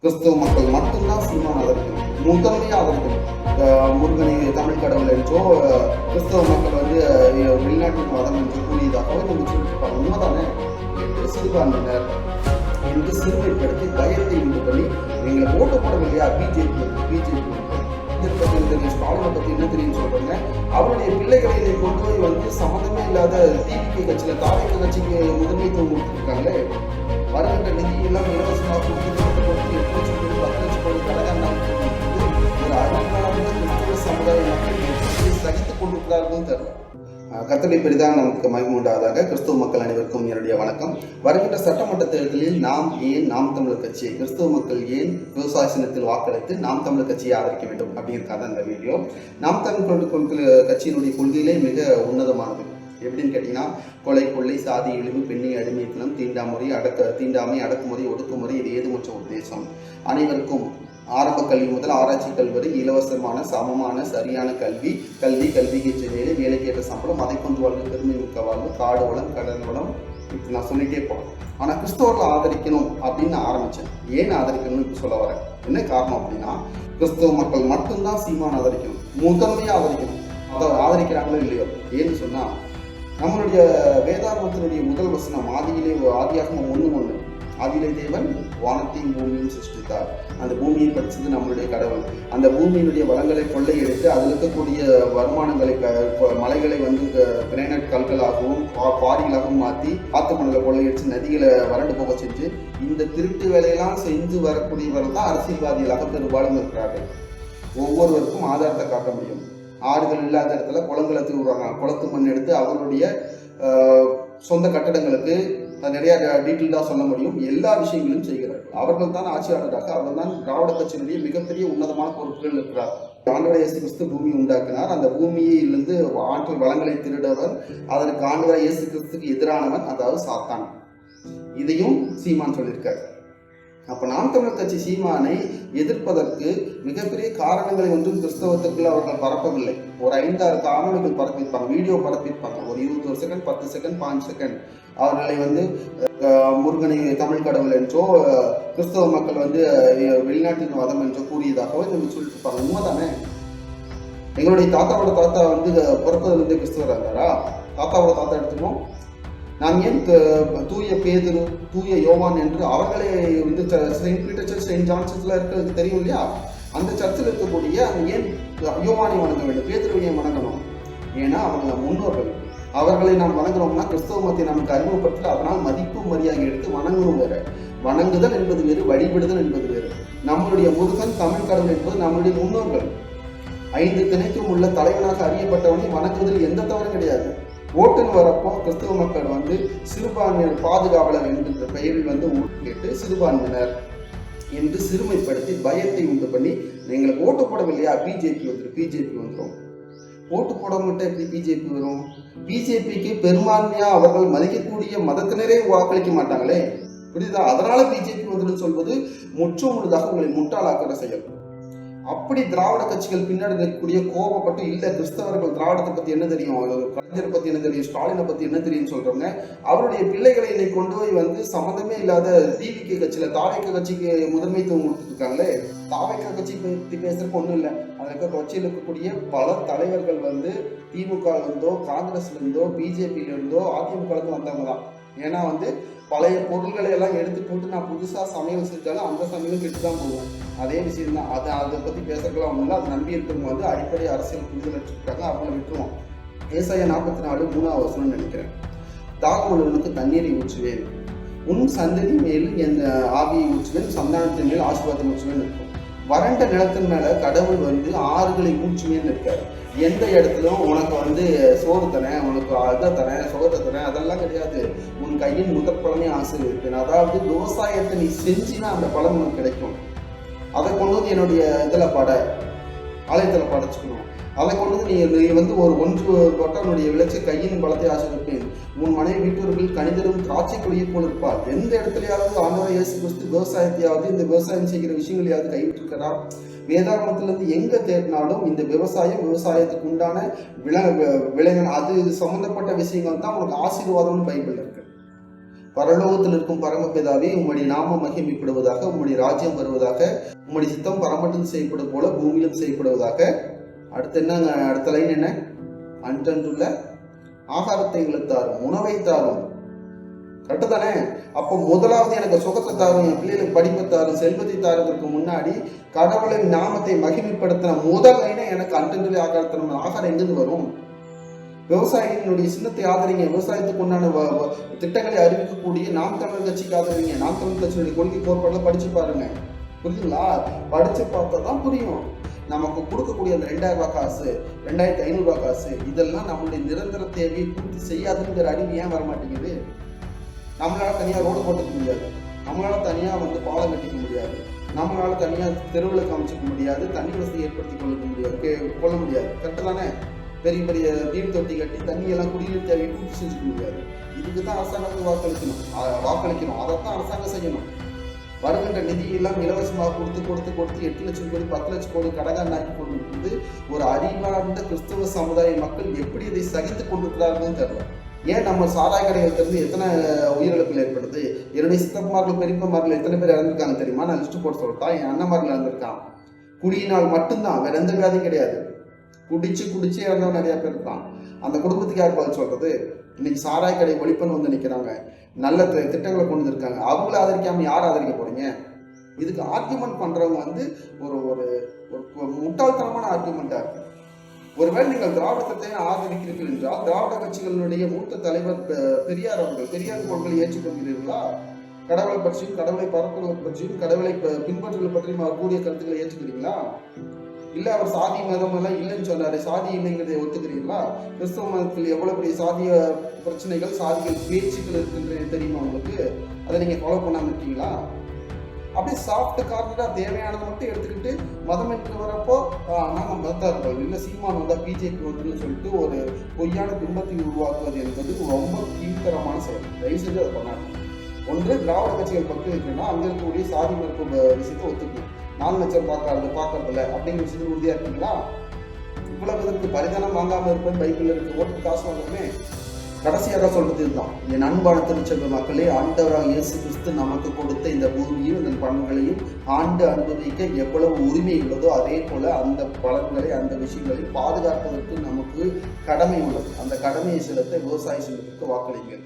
கிறிஸ்தவ மக்கள் மட்டும்தான் சீமான் ஆதரிக்கணும், முதன்மையாக ஆதரிக்கணும். முருகனை தமிழ் கடவுள் என்றோ கிறிஸ்தவ மக்கள் வந்து வெளிநாட்டு மதம் என்று கூறியதாகவே நம்ம சொல்லியிருப்பாங்க. உண்மைதானே என்று சிறுபான்மையினர் என்று சிறுமைப்படுத்தி பயத்தை உண்டு பண்ணி எங்களை ஓட்டு போடவில்லையா பிஜேபி ஸ்டாலினை பத்தி என்ன தெரியும் சொல்றாங்க. அவருடைய பிள்ளைகளை கொண்டு போய் வந்து சம்மந்தமே இல்லாத டிவிகே கட்சியில தாவேக கட்சிக்கு முதன்மைத்துவம் கொடுத்துருக்காங்களே. வருகின்ற நிதி எல்லாம் இலவசமாக கொடுத்து 8 லட்சம் கோடி 10 லட்சம் கோடி கடகான ஒரு அறிவார்ந்த கிறிஸ்தவ சமுதாய மக்கள் சகித்துக் கொண்டிருக்கிறார்கள் தெரியல. கர்த்தரை பெரிதாக நமக்கு மகிமை உண்டாவதாக. கிறிஸ்தவ மக்கள் அனைவருக்கும் என்னுடைய வணக்கம். வருகின்ற சட்டமன்ற தேர்தலில் நாம் தமிழர் கட்சியை கிறிஸ்தவ மக்கள் ஏன் விவசாய சின்னத்தில் வாக்களித்து நாம் தமிழர் கட்சியை ஆதரிக்க வேண்டும் அப்படிங்கிறத இந்த வீடியோ. நாம் தமிழர் கட்சியினுடைய கொள்கையிலே மிக உன்னதமானது. எப்படின்னு கேட்டீங்கன்னா, கொலை, கொள்ளை, சாதி இழிவு, பெண்ணை அடிமைத்தனம், தீண்டாமை, அடக்குமுறை, ஒடுக்குமுறை, இது ஏதுமற்ற உத்தேசம். அனைவருக்கும் ஆரம்ப கல்வி முதல் ஆராய்ச்சி கல்வி வரை இலவசமான சமமான சரியான கல்விக்கு வேலை, வேலைக்கேற்ற சம்பளம், அதை கொண்டு வாழ்வு, பெருமை மிக்க வாழ்வு, காடு வளம், கடல் வளம், இப்படி நான் சொல்லிட்டே போகிறேன். ஆனால் கிறிஸ்தவர்களை ஆதரிக்கணும் அப்படின்னு ஆரம்பித்தேன். ஏன் ஆதரிக்கணும்னு இப்போ சொல்ல வரேன். என்ன காரணம் அப்படின்னா, கிறிஸ்தவ மக்கள் மட்டும்தான் சீமான் ஆதரிக்கணும், முதன்மையாக ஆதரிக்கணும். அதை ஆதரிக்கிறாங்களோ இல்லையோ. ஏன்னு சொன்னால், நம்மளுடைய வேதாகமத்தினுடைய முதல் வசனம் ஆதியாகமம் 1:1, ஆதியிலே தேவன் வானத்தையும் பூமியும் சிருஷ்டித்தார். அந்த பூமியை படிச்சது நம்மளுடைய கடவுள். அந்த பூமியினுடைய வளங்களை கொள்ளையெடுத்து அதில் இருக்கக்கூடிய வருமானங்களை, மலைகளை வந்து கிரானைட் கல்களாகவும் பாரிகளாகவும் மாற்றி ஆத்து மணலை கொள்ளையடிச்சு நதிகளை வறண்டு போக செஞ்சு இந்த திருட்டு வேலையெல்லாம் செஞ்சு வரக்கூடியவர்கள் தான் அரசியல்வாதிகளாக பெரும்பாலும் இருக்கிறார்கள். ஒவ்வொருவருக்கும் ஆதாரத்தை காட்ட முடியும். ஆறுகள் இல்லாத இடத்துல குளங்களை திருவுறாங்க. குளத்து மண் எடுத்து அவர்களுடைய சொந்த கட்டடங்களுக்கு நிறைய டீட்டெயில்டாக சொல்ல முடியும். எல்லா விஷயங்களும் செய்கிறார்கள். அவர்கள் தான் ஆட்சியாளராக, அவர்கள் தான் திராவிட கட்சியினுடைய மிகப்பெரிய உன்னதமான பொறுப்புகள் இருக்கிறார். ஆண்டவராகிய இயேசு கிறிஸ்து பூமி உண்டாக்கினார். அந்த பூமியிலிருந்து ஆற்றல் வளங்களை திருடவர், அதற்கு ஆண்டவராகிய இயேசு கிறிஸ்துக்கு எதிரானவன், அதாவது சாத்தான். இதையும் சீமான் சொல்லியிருக்காரு. அப்போ நாம் தமிழர் கட்சி சீமானை எதிர்ப்பதற்கு மிகப்பெரிய காரணங்களை ஒன்றும் கிறிஸ்தவத்துக்குள்ள அவர்கள் பரப்பவில்லை. ஒரு 5-6 காணொலிகள் பரப்பியிருப்பாங்க, வீடியோ பரப்பியிருப்பாங்க. ஒரு 21 செகண்ட், 10 செகண்ட், 5 செகண்ட். அவர்களை வந்து முருகனை தமிழ் கடவுள் என்றோ கிறிஸ்தவ மக்கள் வந்து வெளிநாட்டின் மதம் என்றோ கூறியதாகவே நம்ம சொல்லிட்டு இருப்பாங்க. உண்மைதானே? எங்களுடைய தாத்தாவோட தாத்தா வந்து பிறப்பதில் வந்து கிறிஸ்தவராக இருந்தாரா? தாத்தாவோட தாத்தா எடுத்துக்கணும். நாம் ஏன் தூய பேதுரு, தூய யோவான் என்று அவர்களே வந்து saint Peter church, saint John சர்ச்சில் இருக்கிறது தெரியும் இல்லையா? அந்த சர்ச்சில் இருக்கக்கூடிய ஏன் யோவானை வணங்க வேண்டும், பேதுருவை ஏன் வணங்கணும்? ஏன்னா அவங்க முன்னோர்கள். அவர்களை நாம் வணங்குறோம்னா கிறிஸ்தவ மத்தியை நமக்கு அறிமுகப்படுத்தல. அதனால் மதிப்பு மரியாதை எடுத்து வணங்கணும் வேறு. வணங்குதல் என்பது வேறு, வழிபடுதல் என்பது வேறு. நம்மளுடைய முருகன் தமிழ் கடவுள் என்பது நம்மளுடைய முன்னோர்கள். 5 திணைக்கும் உள்ள தலைவனாக அறியப்பட்டவனை வணங்குவதில் எந்த தவறும் கிடையாது. ஓட்டுன்னு வரப்போ கிறிஸ்தவ மக்கள் வந்து சிறுபான்மையினர் பாதுகாவலர் என்கின்ற பெயரில் வந்து ஓட்டு கேட்டு சிறுபான்மையினர் என்று சிறுமைப்படுத்தி பயத்தை உண்டு பண்ணி எங்களுக்கு ஓட்டு போடவில்லையா பிஜேபி வந்துடும். ஓட்டு போட மட்டும் எப்படி பிஜேபி வரும்? பிஜேபிக்கு பெரும்பான்மையா அவர்கள் மதிக்கக்கூடிய மதத்தினரே வாக்களிக்க மாட்டாங்களே, புரியுதா? அதனால பிஜேபி வந்துடும் சொல்வது முற்றும் முழுதாக உங்களை முட்டாளாக்கிற செயல். அப்படி திராவிட கட்சிகள் பின்னாடி இருக்கக்கூடிய கோபப்பட்டு, இல்லை கிறிஸ்தவர்கள் திராவிடத்தை பத்தி என்ன தெரியும், கலைஞரை பத்தி என்ன தெரியும், ஸ்டாலினை பத்தி என்ன தெரியும் சொல்றவங்க அவருடைய பிள்ளைகளை கொண்டு போய் வந்து சம்மந்தமே இல்லாத டிவிகே கட்சியில தாவேக கட்சிக்கு முதன்மைத்துவம் கொடுத்துருக்காங்களே. தாவேக கட்சி பத்தி பேசுறதுக்கு ஒன்றும் இல்லை. அதற்கு கட்சியில் இருக்கக்கூடிய பல தலைவர்கள் வந்து திமுக இருந்தோ, காங்கிரஸ்ல இருந்தோ, பிஜேபியில இருந்தோ, அதிமுக வந்தவங்க தான். ஏன்னா வந்து பழைய பொருள்களை எல்லாம் எடுத்து போட்டு நான் புதுசாக சமையல் செஞ்சாலும் அந்த சமையலும் கெட்டு தான் போடுவேன். அதே விஷயம் தான். அதை பற்றி பேசுறதுலாம் ஒன்றும் இல்லை. அது நம்பி இருக்கவங்க வந்து அடிப்படை அரசியல் புரிதல் வச்சுருக்காங்க, அவங்கள விட்டுருவோம். ஏசாயா 44:3 நினைக்கிறேன். தாகமுள்ளவனுக்கு தண்ணீரை ஊற்றுவேன், உன் சந்ததி மேல் என் ஆவியை ஊற்றுவேன், சந்தானத்தின் மேல் ஆசீர்வாதத்தை ஊற்றுவேன் இருக்கும். வறண்ட நிலத்தின் மேல கடவுள் வந்து ஆறுகளை ஊற்றுவேன்னு இருக்காரு. எந்த இடத்துலும் உனக்கு வந்து சோறு தரேன், உனக்கு அதை தரேன், சுகத்தை தரேன், அதெல்லாம் கிடையாது. உன் கையின் முதற் பலனை ஆசீர்வதிப்பேன். அதாவது விவசாயத்தை நீ செஞ்சினா அந்த பலன் உனக்கு கிடைக்கும். அதை கொண்டு வந்து என்னுடைய ஆலயத்தில் படைச்சுக்கணும். அதை கொண்டு வந்து நீ வந்து ஒன்று கொட்டனுடைய விளைச்சி கையின் பலத்தை ஆசீர்வதிப்பேன். உன் மனைவி வீட்டூர்கள் கணிதரும் திராட்சை கொடியை போல் இருப்பார். எந்த இடத்துலையாவது ஆண்டவராகிய இயேசு கிறிஸ்து விவசாயத்தையாவது, இந்த விவசாயம் செய்கிற விஷயங்களையாவது கைவிட்டிருக்கிறார்? வேதாகமத்திலிருந்து எங்க தேடினாலும் இந்த விவசாயத்துக்கு உண்டான விளைகள், அது சம்பந்தப்பட்ட விஷயங்கள் தான் உனக்கு ஆசீர்வாதம்னு பைபிள் இருக்கு. பரலோகத்தில் இருக்கும் பரமபிதாவே, உம்முடைய நாமம் மகிமைப்படுவதாக, உம்முடைய ராஜ்யம் வருவதாக, உம்முடைய சித்தம் பரமண்டலம் செய்யப்படும் போல பூமியிலும் செய்யப்படுவதாக. அடுத்து என்னங்க? அடுத்த லைன் என்ன? அன்றன்றுள்ள ஆகாரத்தை எங்களுக்கு தாரும், உணவை தாரும். கரெக்டு தானே? அப்போ முதலாவது எனக்கு சுகத்தை தாரும், என் பிள்ளைகளுக்கு படிப்பை தாரும், செல்வத்தை தாருங்கிறதுக்கு முன்னாடி கடவுளின் நாமத்தை மகிமைப்படுத்தின முதல் லைனே எனக்கு அன்றன்றுள்ள ஆகாரத்தின ஆகாரம் எங்கிருந்து வரும்? விவசாயிகளுடைய சின்னத்தை ஆதரிங்க, விவசாயத்துக்கு உண்டான திட்டங்களை அறிவிக்கக்கூடிய நாம் தமிழர் கட்சிக்கு ஆதரிங்க. நாம் தமிழர் கட்சியுடைய கொள்கை கோட்பாடுல படிச்சு பாருங்க, புரியுதுங்களா? படிச்சு பார்த்தா தான் புரியும். நமக்கு கொடுக்கக்கூடிய அந்த 2000 ரூபாய் காசு, 2500 ரூபாய் காசு, இதெல்லாம் நம்மளுடைய நிரந்தர தேவையை பூர்த்தி செய்யாதுங்கிற அறிவு ஏன் வர மாட்டேங்குது? நம்மளால தனியா ரோடு போட்டுக்க முடியாது, நம்மளால தனியா பாலம் கட்டிக்க முடியாது, நம்மளால தனியா தெருவுகளுக்கு அமைச்சிக்க முடியாது, தண்ணி வசதி ஏற்படுத்தி கொள்ள முடியாது. கரெக்டு தானே? பெரிய பெரிய நீர் தொட்டி கட்டி தண்ணியெல்லாம் குடிநீர் தேவையை பூர்த்தி செஞ்சுக்க முடியாது. இதுக்கு தான் அரசாங்கத்துக்கு வாக்களிக்கணும். அதைத்தான் அரசாங்கம் செய்யணும். வருகின்ற நிதியெல்லாம் இலவசமாக கொடுத்து 8 லட்சம் கோடி 10 லட்சம் கோடி கடகான் ஆக்கி கொண்டு ஒரு அறிவார்ந்த கிறிஸ்தவ சமுதாய மக்கள் எப்படி இதை சகித்து கொண்டிருக்கிறார்கள் தெரியல. ஏன் நம்ம சாராய கடைகளுக்கு எத்தனை உயிரிழப்புகள் ஏற்படுது? என்னுடைய சித்தப்பமார்கள் பெரியப்பமார்கள் எத்தனை பேர் இறந்துருக்காங்க தெரியுமா? நான் லிஸ்ட் போட்டு சொல்லிட்டேன். என் அண்ணன்மார்கள் இறந்துருக்கான். குடியினால் மட்டும்தான், வேற எந்த வியாதியும் கிடையாது. குடிச்சு இறந்தவன் நிறைய பேர் இருக்கான். அந்த குடும்பத்துக்கு யார் பதில் சொல்றது? இன்னைக்கு சாராய கடை ஒழிப்புன்னு நிற்கிறாங்க, நல்ல திட்டங்களை கொண்டு வந்திருக்காங்க. அவங்கள ஆதரிக்காம யார் ஆதரிக்க போறீங்க? இதுக்கு ஆர்கியூமெண்ட் பண்றவங்க ஒரு ஒரு முட்டாள்தனமான ஆர்கியூமெண்டா இருக்கு. ஒருவேளை நீங்கள் திராவிடத்தை ஆதரிக்கிறீர்கள் என்றால் திராவிட கட்சிகளுடைய மூத்த தலைவர் பெரியார் கொள்கையை ஏற்றுக்கொள்கிறீர்களா? கடவுளை பற்றியும் கடவுளை பரப்புகளை பற்றியும் கடவுளை பின்பற்றுதல் பற்றியும் அவர் கூடிய கருத்துக்களை ஏற்றுக்கிறீங்களா? இல்ல அவர் சாதி மதம் எல்லாம் இல்லைன்னு சொன்னாரு, சாதி இல்லைங்கிறதை ஒத்துக்கிறீங்களா? கிறிஸ்தவ மதத்தில் எவ்வளவு பெரிய சாதிய பிரச்சனைகள், சாதிகள் பேச்சுக்கள் இருக்குன்றது தெரியுமா உங்களுக்கு? அதை நீங்க ஃபாலோ பண்ணாம இருக்கீங்களா? அப்படியே சாஃப்ட் கார்னரா தேவையானதை மட்டும் எடுத்துக்கிட்டு மதம் என்று வரப்போ நாம மதத்தார்கள் இல்ல சீமான் வந்தா பிஜேபி வந்துன்னு சொல்லிட்டு ஒரு பொய்யான பிம்பத்தை உருவாக்குவது என்பது ரொம்ப கீழ்த்தரமான செயல். தயவு செஞ்சு அதை பண்ணாங்க. ஒன்று, திராவிட கட்சிகள் பக்கம் இருக்குன்னா அங்க இருக்கக்கூடிய சாதி மறுப்பு விஷயத்தை ஒத்துக்கணும். 4 லட்சம் பார்க்கறதில்ல அப்படிங்கிற விஷயத்தில் உறுதியா இருக்கீங்களா? இவ்வளவு இதற்கு பரிதானம் வாங்காம இருப்பேன், பைபிள் இருக்கு, ஓட்டு காசு வாங்குறமே. கடைசியாக சொல்றது இதுதான். என் அன்பான திருச்சபை மக்களே, ஆண்டவராக இயேசு கிறிஸ்து நமக்கு கொடுத்த இந்த பூமியும் இந்த பலன்களையும் ஆண்டு அனுபவிக்க எவ்வளவு உரிமை உள்ளதோ அதே போல அந்த பலன்களை அந்த விஷயங்களை பாதுகாப்பதற்கு நமக்கு கடமை உள்ளது. அந்த கடமையை செலுத்த விவசாய சங்கத்திற்கு வாக்களிங்கள்.